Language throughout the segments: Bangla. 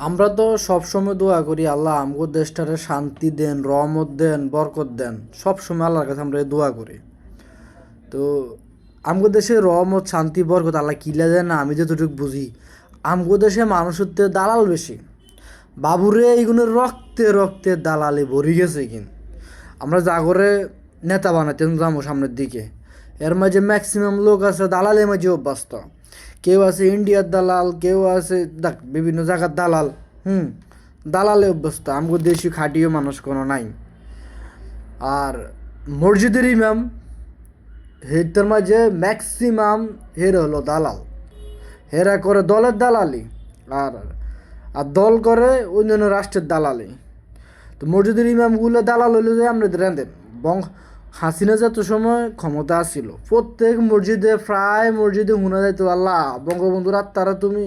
আমরা তো সবসময় দোয়া করি আল্লাহ আমগো দেশটারে শান্তি দেন, রহমত দেন, বরকত দেন। সবসময় আল্লাহর কাছে আমরা এই দোয়া করি। তো আমগো দেশে রহমত, শান্তি, বরকত আল্লাহ কিলা দেন না, আমি যতটুকু বুঝি আমগো দেশে মানুষের তো দালাল বেশি। বাবুরে এইগুলো রক্তে রক্তে দালালি ভরি গেছে কিন। আমরা জাগরে নেতা বানাতেন যাবো সামনের দিকে, এর মাঝে ম্যাক্সিমাম লোক আছে দালালের মাঝে অভ্যস্ত। কেউ আছে ইন্ডিয়ার দালাল, কেউ আছে দেখ বিভিন্ন জায়গার দালাল। হুম, দালালে অভ্যস্ত। আমগো দেশি খাটিও মানুষ কোনো নাই। আর মসজিদের ইমাম, হের মাঝে ম্যাক্সিমাম হের হলো দালাল। হেরা করে দলের দালালি, আর আর দল করে অন্যান্য রাষ্ট্রের দালালি। তো মসজিদের ইমামগুলো দালাল হইলো যে আমরা রেঁধেন হাসিনা যত সময় ক্ষমতা আসছিল প্রত্যেক মসজিদে, প্রায় মসজিদে শোনা যাইতো আল্লাহ বঙ্গবন্ধুর আত্মারা তুমি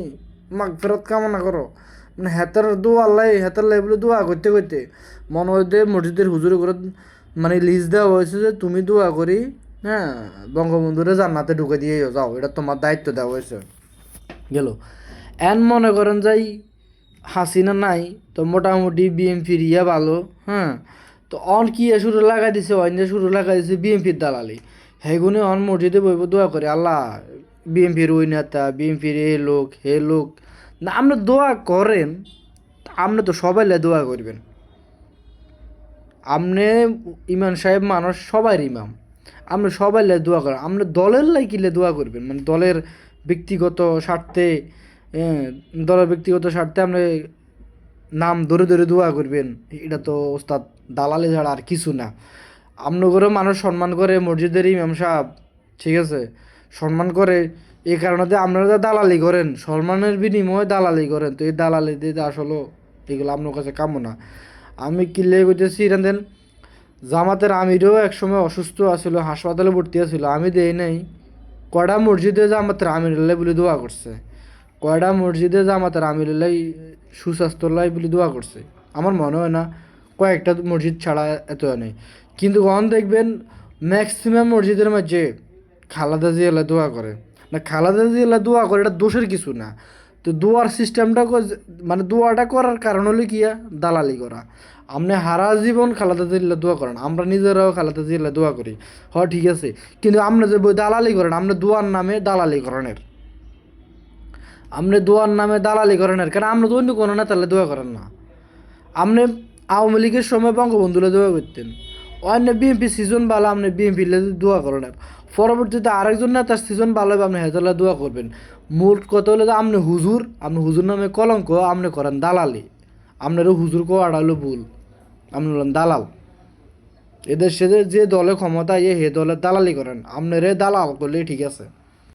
মাগ ফেরত কামনা করো। মানে হেতার দোয়া আল্লাহ হেতার লাই বলে দোয়া করতে করতে মনে হইতে মসজিদের হুজুরে করে মানে লিস্ট দেওয়া হয়েছে যে তুমি দোয়া করি, হ্যাঁ, বঙ্গবন্ধুরে জান্নাতে ঢুকে দিয়ে যাও, এটা তোমার দায়িত্ব দেওয়া হয়েছে। গেল এন মনে করেন যাই হাসিনা নাই, তো মোটামুটি বিএমপির ইয়ে ভালো। হ্যাঁ, তো অন কি শুরু লাগাই দিছে, অন্য শুরু লাগাই দিছে বিএমপির দালালি। হেগুনে অন মসজিদে বইব দোয়া করে আল্লাহ বিএমপির ওই নেতা, বিএমপির এই লোক হে লোক। না আপনি দোয়া করেন, আপনি তো সবাই দোয়া করবেন। আপনি ইমাম সাহেব মানুষ, সবার ইমাম, আপনি সবাই দোয়া করেন। আপনি দলের লাই কিলে দোয়া করবেন, মানে দলের ব্যক্তিগত স্বার্থে, দলের ব্যক্তিগত স্বার্থে আপনি নাম ধরে ধরে দোয়া করবেন, এটা তো ওস্তাদ দালালি ছাড়া আর কিছু না। আপনাদেরও মানুষ সম্মান করে, মসজিদের ইমাম সাহেব, ঠিক আছে, সম্মান করে। এই কারণে আপনারা যা দালালি করেন, সম্মানের বিনিময়ে দালালি করেন, তো এই দালালি দিয়ে আসলে এগুলো আপনার কাছে কামো না। আমি কিলে করতেছি দেন, জামাতের আমিরও একসময় অসুস্থ আছিল, হাসপাতালে ভর্তি আছিল, আমি দেই নাই। কয়টা মসজিদে জামাতের আমিরুল্লাহ বলে দোয়া করছে, কয়টা মসজিদে জামাতের আমিরুল্লাহ সুস্বাস্থ্যল্লাহ বলে দোয়া করছে। আমার মনে হয় না কয়েকটা মসজিদ ছাড়া এত নেই। কিন্তু কখন দেখবেন ম্যাক্সিমাম মসজিদের মাঝে খালেদা জিয়ালা দোয়া করে। না খালেদা জিয়ালা দোয়া করে এটা দোষের কিছু না। তো দোয়ার সিস্টেমটা মানে দোয়াটা করার কারণ হলো কিয়া দালালি করা। আপনি হারা জীবন খালেদা জিয়ালা দোয়া করেন, আমরা নিজেরাও খালেদা জিয়ালা দোয়া করি, ঠিক আছে। কিন্তু আপনি যে দালালি করেন, আপনি দোয়ার নামে দালালি করেনের, আপনি দোয়ার নামে দালালি করেনের, কারণ আপনি তো অন্য কোনো নেতালে দোয়া করেন না। আপনি আওয়ামী লীগের সময় বঙ্গবন্ধুলে দোয়া করতেন, অন্য বিএনপি সিজন ভালো, আপনি বিএনপি দোয়া করেন। পরবর্তীতে আরেকজন নেতার সিজন ভালো হবে, আপনি হেতলে দোয়া করবেন। মূল কথা হলো যে আপনি হুজুর নামে কলঙ্ক, আপনি করেন দালালি। আপনারও হুজুর কোয়াটা হলো ভুল, আপনি হলেন দালাল। এদের সাথে যে দলে ক্ষমতা হে দলের দালালি করেন, আপনারে দালাল করলে ঠিক আছে।